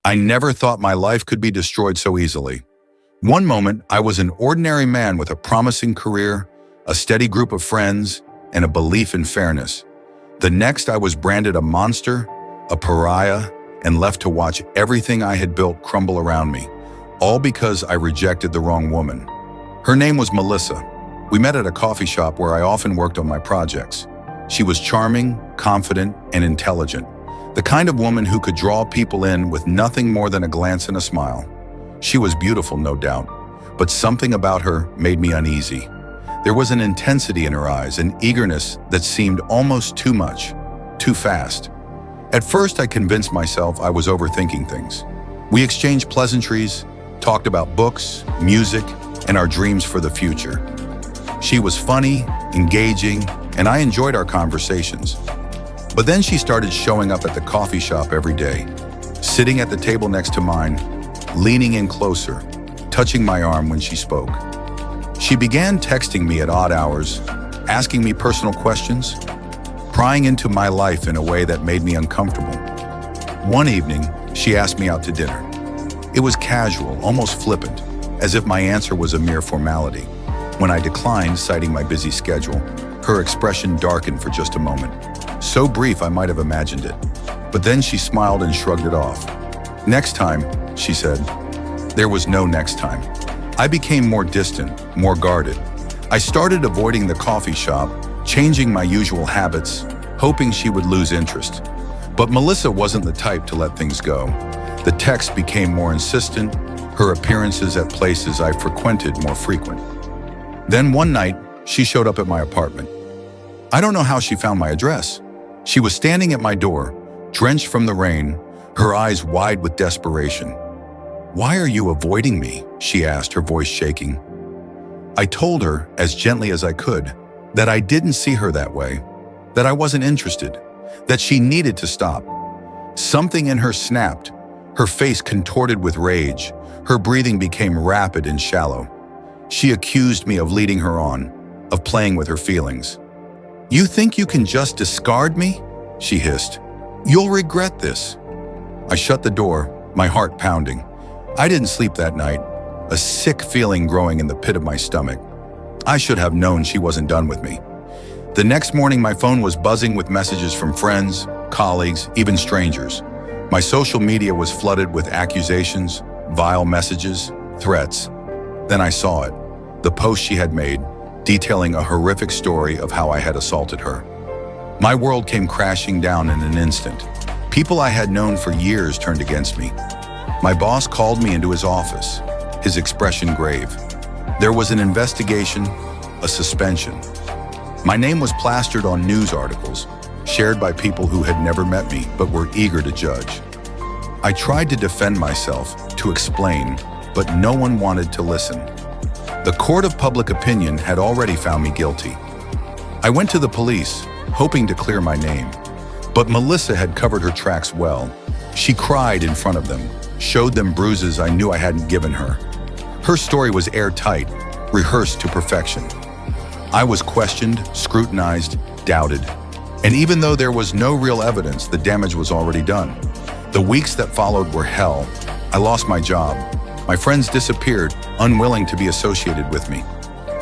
I never thought my life could be destroyed so easily. One moment, I was an ordinary man with a promising career, a steady group of friends, and a belief in fairness. The next, I was branded a monster, a pariah, and left to watch everything I had built crumble around me, all because I rejected the wrong woman. Her name was Melissa. We met at a coffee shop where I often worked on my projects. She was charming, confident, and intelligent, the kind of woman who could draw people in with nothing more than a glance and a smile. She was beautiful, no doubt, but something about her made me uneasy. There was an intensity in her eyes, an eagerness that seemed almost too much, too fast. At first, I convinced myself I was overthinking things. We exchanged pleasantries, talked about books, music, and our dreams for the future. She was funny, engaging, and I enjoyed our conversations. But then she started showing up at the coffee shop every day, sitting at the table next to mine, leaning in closer, touching my arm when she spoke. She began texting me at odd hours, asking me personal questions, prying into my life in a way that made me uncomfortable. One evening, she asked me out to dinner. It was casual, almost flippant, as if my answer was a mere formality. When I declined, citing my busy schedule, her expression darkened for just a moment. So brief I might have imagined it. But then she smiled and shrugged it off. "Next time," she said. There was no next time. I became more distant, more guarded. I started avoiding the coffee shop, changing my usual habits, hoping she would lose interest. But Melissa wasn't the type to let things go. The texts became more insistent, her appearances at places I frequented more frequent. Then one night, she showed up at my apartment. I don't know how she found my address. She was standing at my door, drenched from the rain, her eyes wide with desperation. "Why are you avoiding me?" she asked, her voice shaking. I told her, as gently as I could, that I didn't see her that way, that I wasn't interested, that she needed to stop. Something in her snapped, her face contorted with rage, her breathing became rapid and shallow. She accused me of leading her on, of playing with her feelings. "You think you can just discard me?" she hissed. "You'll regret this." I shut the door, my heart pounding. I didn't sleep that night, a sick feeling growing in the pit of my stomach. I should have known she wasn't done with me. The next morning, my phone was buzzing with messages from friends, colleagues, even strangers. My social media was flooded with accusations, vile messages, threats. Then I saw it, the post she had made, detailing a horrific story of how I had assaulted her. My world came crashing down in an instant. People I had known for years turned against me. My boss called me into his office, his expression grave. There was an investigation, a suspension. My name was plastered on news articles, shared by people who had never met me but were eager to judge. I tried to defend myself, to explain, but no one wanted to listen. The court of public opinion had already found me guilty. I went to the police, hoping to clear my name. But Melissa had covered her tracks well. She cried in front of them, showed them bruises I knew I hadn't given her. Her story was airtight, rehearsed to perfection. I was questioned, scrutinized, doubted. And even though there was no real evidence, the damage was already done. The weeks that followed were hell. I lost my job. My friends disappeared, unwilling to be associated with me.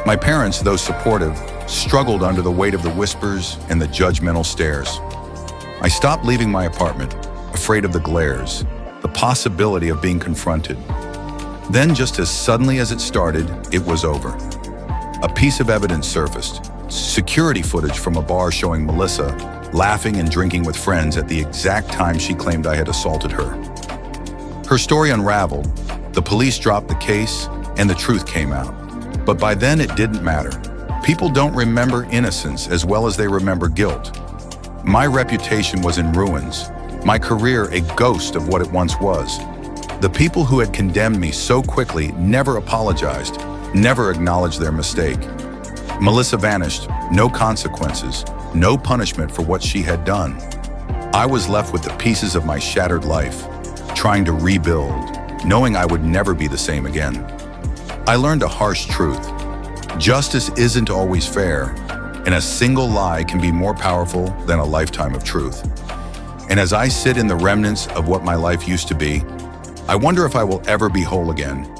My parents, though supportive, struggled under the weight of the whispers and the judgmental stares. I stopped leaving my apartment, afraid of the glares, the possibility of being confronted. Then, just as suddenly as it started, it was over. A piece of evidence surfaced, security footage from a bar showing Melissa laughing and drinking with friends at the exact time she claimed I had assaulted her. Her story unraveled, the police dropped the case, and the truth came out. But by then it didn't matter. People don't remember innocence as well as they remember guilt. My reputation was in ruins, my career a ghost of what it once was. The people who had condemned me so quickly never apologized, never acknowledged their mistake. Melissa vanished, no consequences, no punishment for what she had done. I was left with the pieces of my shattered life, trying to rebuild, knowing I would never be the same again. I learned a harsh truth. Justice isn't always fair, and a single lie can be more powerful than a lifetime of truth. And as I sit in the remnants of what my life used to be, I wonder if I will ever be whole again.